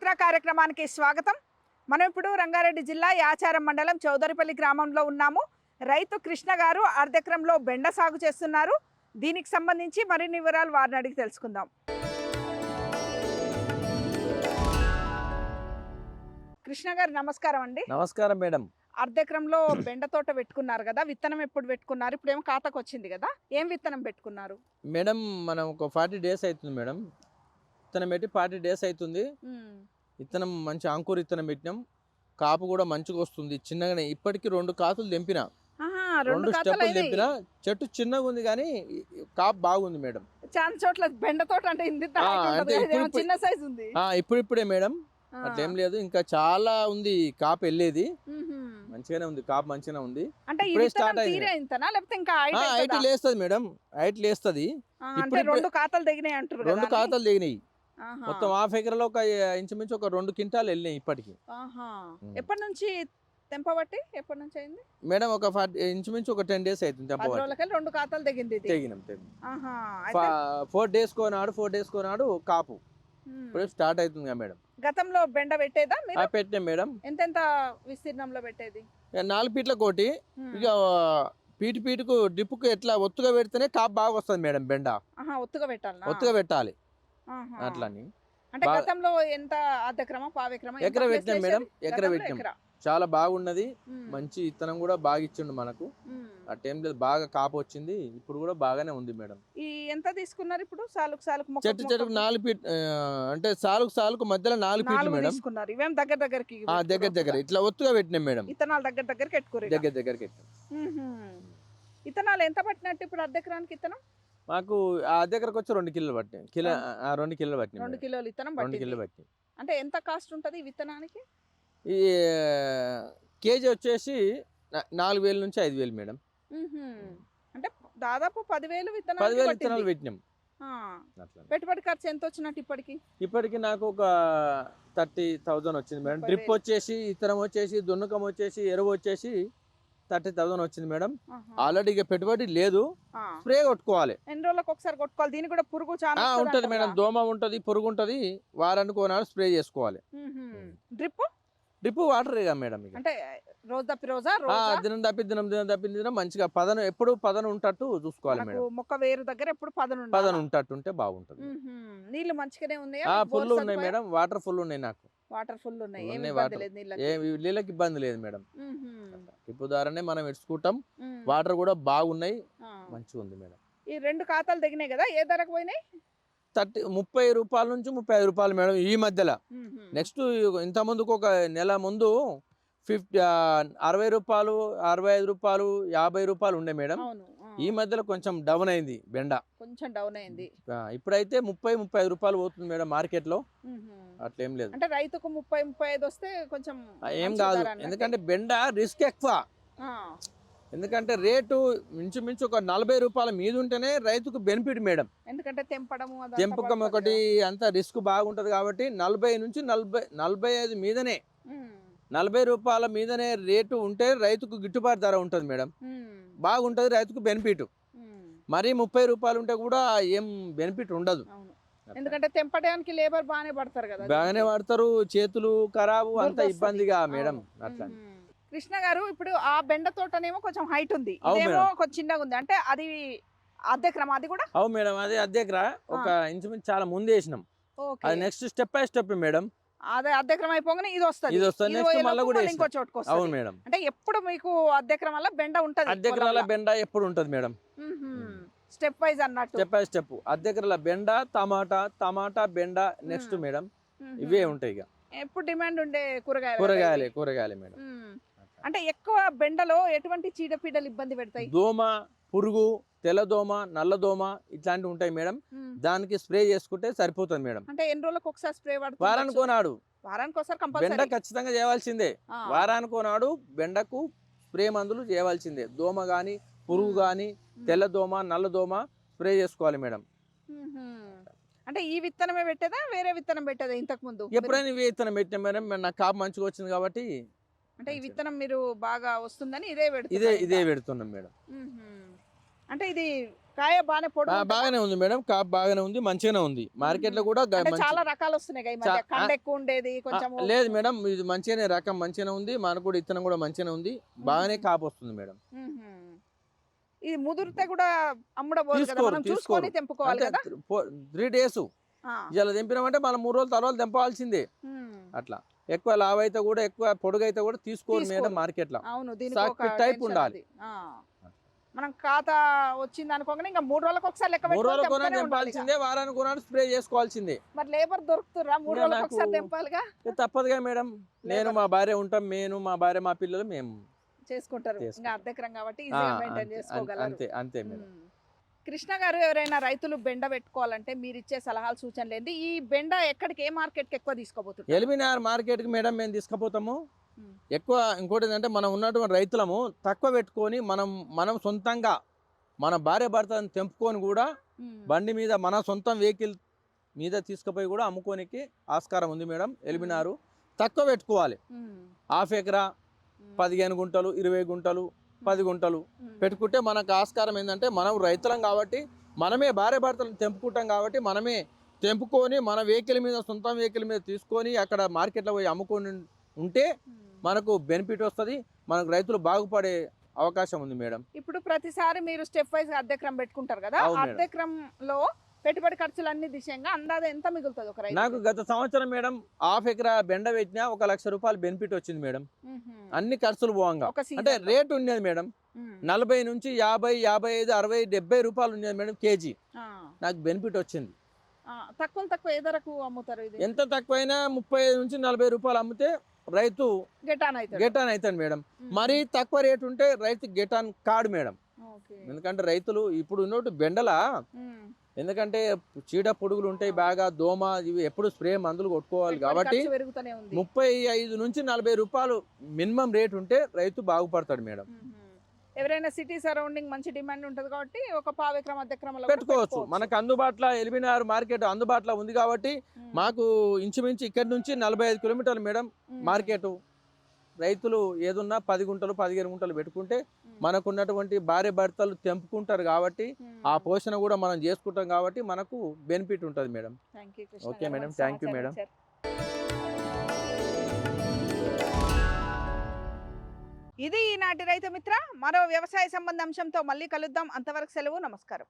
మిత్ర కార్యక్రమానికి స్వాగతం. మనం ఇప్పుడు రంగారెడ్డి జిల్లా యాచారం మండలం చౌదరిపల్లి గ్రామంలో ఉన్నాము. రైతు కృష్ణ గారు అర్ధెకరంలో బెండ సాగు చేస్తున్నారు. దీనికి సంబంధించి మరిన్ని వివరాలు వారిని అడిగి తెలుసుకుందాం. కృష్ణ గారు నమస్కారం అండి. నమస్కారం మేడం. అర్ధెకరంలో బెండ తోట పెట్టుకున్నారు కదా, విత్తనం ఎప్పుడు పెట్టుకున్నారు? ఇప్పుడేమో ఖాతాకు వచ్చింది కదా, ఏం విత్తనం పెట్టుకున్నారు? మేడం మనం ఒక 40 డేస్ అవుతుంది మేడం. విత్తనం పెట్టి 40 డేస్ అవుతుంది. విత్తనం మంచి అంకుర విత్తనం పెట్టినాం. కాపు కూడా మంచిగా వస్తుంది. చిన్నగానే ఇప్పటికి 2 కాతులు తెంపిన, 2 స్టెప్పులు తెంపిన. చెట్టు చిన్నగా ఉంది కానీ కాపు బాగుంది మేడం. చాలా చోట్ల బెండ తోట అంటే చిన్న సైజ్ ఉంది. ఇప్పుడిప్పుడే మేడం, అట్లేం లేదు. ఇంకా చాలా ఉంది కాపు వెళ్ళేది. మంచిగానే ఉంది కాపు, మంచిగానే ఉంది. అంటే స్టార్ట్ అయింది. లేస్తుంది మేడం, హైట్ లేస్తుంది. ఇప్పుడు 2 ఖాతాలు దిగినాయి అంటారు. 2 ఖాతాలు దిగినాయి. మొత్తం హాఫ్ ఎకర్లో ఒక ఇంచుమించు ఒక 2 క్వింటాలు వెళ్ళినాయి ఇప్పటికి. ఎప్పటి నుంచి తెంపబట్టి ఎప్పటి నుంచి అయింది మేడం? ఒక ఇంచుమించు ఒక 10 డేస్ అవుతుంది తెంపబట్టి. 2 ఖాతాలు దిగింది. తెగినాం. 4 డేస్ కోనాడు కాపు ఇప్పుడు స్టార్ట్ అవుతుంది మేడం. గతంలో బెండ పెట్టేదా మీరు? పెట్టినాం మేడం. ఎంత విస్తీర్ణంలో పెట్టేది? 4 ఫీట్ల కోటి. ఇక పీటుకు డ్రిప్కు ఎట్లా ఒత్తుగా పెడితేనే కాపు బాగా వస్తుంది మేడం. బెండ ఒత్తుగా పెట్టాలి అట్లని. అంటే గతంలో ఎంత అర్ధక్రమం పావెక్రమం? ఎకర పెట్టినాం మేడం, ఎకర పెట్టినాం. చాలా బాగున్నది. మంచి విత్తనం కూడా బాగా ఇచ్చిండు మనకు. ఆ టైం లేదు, బాగా కాపు వచ్చింది. ఇప్పుడు కూడా బాగానే ఉంది మేడం. ఈ ఎంత తీసుకున్నారు ఇప్పుడు? సాలుకు చెట్టుకు 4 ఫీట్ అంటే సాలుకు మధ్యలో 4 ఫీట్లు మేడం తీసుకున్నారు. ఇవేం దగ్గరికి దగ్గర ఇట్లా ఒత్తుగా పెట్టినాం మేడం. విత్తనాలు దగ్గరికి పెట్టుకోరు. దగ్గరికి విత్తనాలు ఎంత పట్టినట్టు ఇప్పుడు అర్ధెకరానికి విత్తనం? మాకు ఆ దగ్గరకు వచ్చి 2 కిలోలు పట్టినాయి. 2 కిలోలు పట్టినాయి. 2 కిలోలు విత్తనం 2 కిలోలు పట్టి. అంటే ఎంత కాస్ట్ ఉంటుంది ఈ విత్తనానికి? ఈ కేజీ వచ్చేసి 4000 నుంచి 5000 మేడం. అంటే దాదాపు 10,000 విత్తనాలు పెట్టినాం. పెట్టుబడి ఖర్చు ఎంత వచ్చినట్టు ఇప్పటికి? నాకు ఒక 30,000 వచ్చింది మేడం. డ్రిప్ వచ్చేసి, విత్తనం వచ్చేసి, దున్నకం వచ్చేసి, ఎరువు వచ్చేసి 30,000 వచ్చింది మేడం. ఆల్రెడీ ఇక పెట్టుబడి లేదు. స్ప్రే కొట్టుకోవాలి. ఎన్ని రోజులకు ఒకసారి కొట్టుకోవాలి? దీనికి కూడా పురుగు చాలా ఉంటది మేడం. దోమ ఉంటది, పురుగు ఉంటది. వారానికి ఒకనాడు స్ప్రే చేసుకోవాలి. Drip water madam. అంటే రోజు తప్పి రోజా? దినం తప్పి మంచిగా ఎప్పుడు పదను ఉంటట్టు చూసుకోవాలి మేడం. మొక్క వేరు దగ్గర ఎప్పుడు పదను ఉంటట్టు ఉంటే బాగుంటది. నీళ్లు మంచిగానే ఉన్నాయి? ఫుల్ ఉన్నాయి మేడం. వాటర్ ఫుల్ ఉన్నాయి. నాకు వాటర్ ఫుల్ ఉన్నాయి. నీళ్ళకి ఇబ్బంది లేదు మేడం. డ్రిప్ ద్వారానే మనం ఇడ్చుకుంటాం. వాటర్ కూడా బాగున్నాయి, మంచిగా ఉంది మేడం. ఈ 2 ఖాతాలు దిగినాయి కదా, ఏ ధరకు పోయినాయి? 30 రూపాయల నుంచి 35 రూపాయలు మేడం ఈ మధ్యలో. నెక్స్ట్ ఇంత ముందుకు ఒక నెల ముందు 60 రూపాయలు, 65 రూపాయలు, 50 రూపాయలు ఉండే మేడం. ఈ మధ్యలో కొంచెం డౌన్ అయింది బెండ, కొంచెం డౌన్ అయింది. ఇప్పుడైతే 30-35 రూపాయలు పోతుంది మేడం మార్కెట్ లో. అట్లేం లేదు. అంటే రైతుకు 30-35 వస్తే కొంచెం ఏం కాదు. ఎందుకంటే బెండ రిస్క్ ఎక్కువ. ఎందుకంటే రేటు ఇంచుమించు ఒక 40 రూపాయల మీద ఉంటేనే రైతుకు బెనిఫిట్ మేడం. ఎందుకంటే తెంపకం ఒకటి అంతా రిస్క్ బాగుంటది కాబట్టి 40 నుంచి 45 మీదనే, 40 రూపాయల మీదనే రేటు ఉంటే రైతుకు గిట్టుబాటు ధర ఉంటుంది మేడం. బాగుంటది, రైతుకు బెనిఫిట్. మరి 30 రూపాయలు ఉంటే కూడా ఏం బెనిఫిట్ ఉండదు. ఎందుకంటే తెంపడానికి లేబర్ బాగానే పడతారు కదా. బాగానే పడతారు, చేతులు ఖరాబు, అంత ఇబ్బందిగా మేడం. అట్లా కృష్ణ గారు, ఇప్పుడు ఆ బెండ తోటనేమో కొంచెం హైట్ ఉంది, ఇదేమో కొంచెం చిన్నగా ఉంది. అంటే అది అర్ధెకరం? అది కూడా అవు మేడం, అది అర్ధెకరా. ఒక ఇంచుమించు చాలా ముందు వేసినాం. అది next step by step madam. అదే అర్ధెకరం అయిపోగానే ఇది వస్తుంది. నెక్స్ట్ మళ్ళీ కూడా ఇంకో చోటుకు వస్తుంది. అవును మేడం. అంటే ఎప్పుడు మీకు అర్ధెకరం వల్ల బెండ ఉంటది? అర్ధెకరాల బెండ ఎప్పుడు ఉంటది మేడం. స్టెప్ వైజ్ అన్నట్టు. Step by step. అర్ధెకరాల బెండ, టమాటా బెండ నెక్స్ట్ మేడం. ఇవే ఉంటాయి. ఇక ఎప్పుడు డిమాండ్ ఉండే కూరగాయలే మేడం. అంటే ఎక్కువ బెండలో ఎటువంటి చీడపీడలు ఇబ్బంది పెడతాయి? దోమ, పురుగు, తెల్లదోమ, నల్లదోమ ఇట్లాంటివి ఉంటాయి మేడం. దానికి స్ప్రే చేసుకుంటే సరిపోతుంది మేడం. అంటే ఎన్ని రోజులకు ఒకసారి స్ప్రే పడుతుంది? వారానికోనాడు. బెండ ఖచ్చితంగా చేయవలసిందే. వారానికోనాడు బెండకు స్ప్రే మందులు చేయవలసిందే. దోమ గాని, పురుగు గాని, తెల్లదోమ, నల్లదోమ స్ప్రే చేసుకోవాలి మేడం. అంటే ఈ విత్తనమే పెట్టేదా, వేరే విత్తనం పెట్టేదా ఇంతకు ముందు? ఎప్పుడైనా ఈ విత్తనం పెట్టినా మేడం. నాకు కాపు మంచిగా వచ్చింది కాబట్టి. అంటే ఈ విత్తనం మీరు బాగా వస్తుందని ఇదే పెడుతున్నాం మేడం. అంటే ఇది కాయ బాగానే పొడి బాగానే ఉంది మేడం, కాపు బాగానే ఉంది, మంచిగానే ఉంది. మార్కెట్ లో కూడా చాలా రకాలు వస్తున్నాయి కదా ఈ మధ్య. కండ ఎక్కువ ఉండేది కొంచెం. లేదు మేడం, ఇది మంచిగానే రకం మంచిగానే ఉంది. మనకు కూడా ఇత్తనం కూడా మంచిగానే ఉంది, బాగానే కాపు వస్తుంది మేడం. ఇది ముదిరితే కూడా అమ్ముడబోదు కదా, మనం చూసుకొని తెంపుకోవాలి కదా. 3 days ఇలా తెంపినామంటే మనం 3 రోజుల తర్వాత తెంపాల్సిందే. అట్లా ఎక్కువ లావ్ అయితే కూడా, ఎక్కువ పొడుగు అయితే కూడా తీసుకోరు మేడం మార్కెట్ లో. అవును, టైప్ ఉండాలి. మనం ఖాతా వచ్చింది అనుకోగానే ఇంకా 3 రోజులకు ఒకసారి లెక్క 3 రోజులు కొనాలి తెంపాల్సిందే, వారానికి కొనాలి స్ప్రే చేసుకోవాల్సిందే. మరి లేబర్ దొరుకుతురా 3 రోజులకు ఒకసారి తెంపాలిగా? తప్పదుగా మేడం, నేను మా భార్య ఉంటాం, మా భార్య మా పిల్లలు మేము చేసుకుంటారు. ఇంకా అర్ధ ఎకరం కాబట్టి ఈజీగా మెయింటైన్ చేసుకోగలరు. అంతే మేడం. కృష్ణ గారు, ఎవరైనా రైతులు బెండ పెట్టుకోవాలంటే మీరు ఇచ్చే సలహాలు సూచనలు ఏంటి? ఈ బెండ ఎక్కడికి, ఏ మార్కెట్ కి ఎక్కువ తీసుకోబోతున్నారు? ఎల్బీనగర్ మార్కెట్ కి మేడం మేము తీసుకుపోతాము ఎక్కువ. ఇంకోటి ఏంటంటే మనం ఉన్నటువంటి రైతులము తక్కువ పెట్టుకొని మనం సొంతంగా మన భార్య భర్తను తెంపుకొని కూడా బండి మీద మన సొంతం వెహికల్ మీద తీసుకుపోయి కూడా అమ్ముకోనికి ఆస్కారం ఉంది మేడం. ఎల్బీనగర్ తక్కువ పెట్టుకోవాలి, 1/2 ఎకరా, 15 గుంటలు, 20 గుంటలు, 10 గుంటలు పెట్టుకుంటే మనకు ఆస్కారం ఏంటంటే, మనం రైతులం కాబట్టి మనమే భార్య భర్తలను తెంపుకుంటాం కాబట్టి మనమే తెంపుకొని మన వెహికల్ మీద, సొంతం వెహికల్ మీద తీసుకొని అక్కడ మార్కెట్లో పోయి అమ్ముకొని ఉంటే మనకు బెనిఫిట్ వస్తుంది, మనకు రైతులు బాగుపడే అవకాశం ఉంది మేడం. ఇప్పుడు ప్రతిసారి మీరు స్టెప్ వైజ్ అర్ధ ఎకరం పెట్టుకుంటారు కదా, అర్ధ ఎకరంలో పెట్టుబడి ఖర్చులు అన్ని దిశంగా అందాజ ఎంత మిగులుతుంది ఒక రైతు? నాకు గత సంవత్సరం మేడం 1/2 ఎకరా బెండ పెట్టినా 1 లక్ష రూపాయలు బెనిఫిట్ వచ్చింది మేడం. అన్ని ఖర్చులు పోవంగా. అంటే రేట్ ఉండేది మేడం 40 నుంచి 50, 55, 60, 70 రూపాయలు ఉండేది మేడం కేజీ. నాకు బెనిఫిట్ వచ్చింది. తక్కువ ఏ ధరకు అమ్ముతారు? ఇది ఎంత తక్కువైనా 35 నుంచి 40 రూపాయలు అమ్మితే రైతు గెటాన్ అవుతాడు మేడం. మరీ తక్కువ రేటు ఉంటే రైతు గెటాన్ కాడు మేడం. ఎందుకంటే రైతులు ఇప్పుడు ఉన్నట్టు బెండల ఎందుకంటే చీడ పొడుగులు ఉంటాయి బాగా, దోమ, ఇవి ఎప్పుడు స్ప్రే మందులు కొట్టుకోవాలి కాబట్టి 35 నుంచి 40 రూపాయలు మినిమం రేట్ ఉంటే రైతు బాగుపడతాడు మేడం. ఎవరైనా సిటీ సరౌండింగ్ మంచి డిమాండ్ ఉంటుంది కాబట్టి ఒక 1/2 ఎకరం, అర్ధ ఎకరం పెట్టుకోవచ్చు. మనకు అందుబాటులో ఎల్బీనగర్ మార్కెట్ అందుబాటులో ఉంది కాబట్టి మాకు ఇంచుమించు ఇక్కడ నుంచి 45 కిలోమీటర్లు మేడం మార్కెట్. రైతులు ఏదున్నా 10 గుంటలు, 15 గుంటలు పెట్టుకుంటే మనకున్నటువంటి భార్య భర్తలు తెంపుకుంటారు కాబట్టి ఆ పోషణ కూడా మనం చేసుకుంటాం కాబట్టి మనకు బెనిఫిట్ ఉంటుంది madam. Okay madam, thank you madam. ఇది ఈనాటి రైతు మిత్ర. మరో వ్యవసాయ సంబంధ అంశంతో మళ్ళీ కలుద్దాం. అంతవరకు సెలవు, నమస్కారం.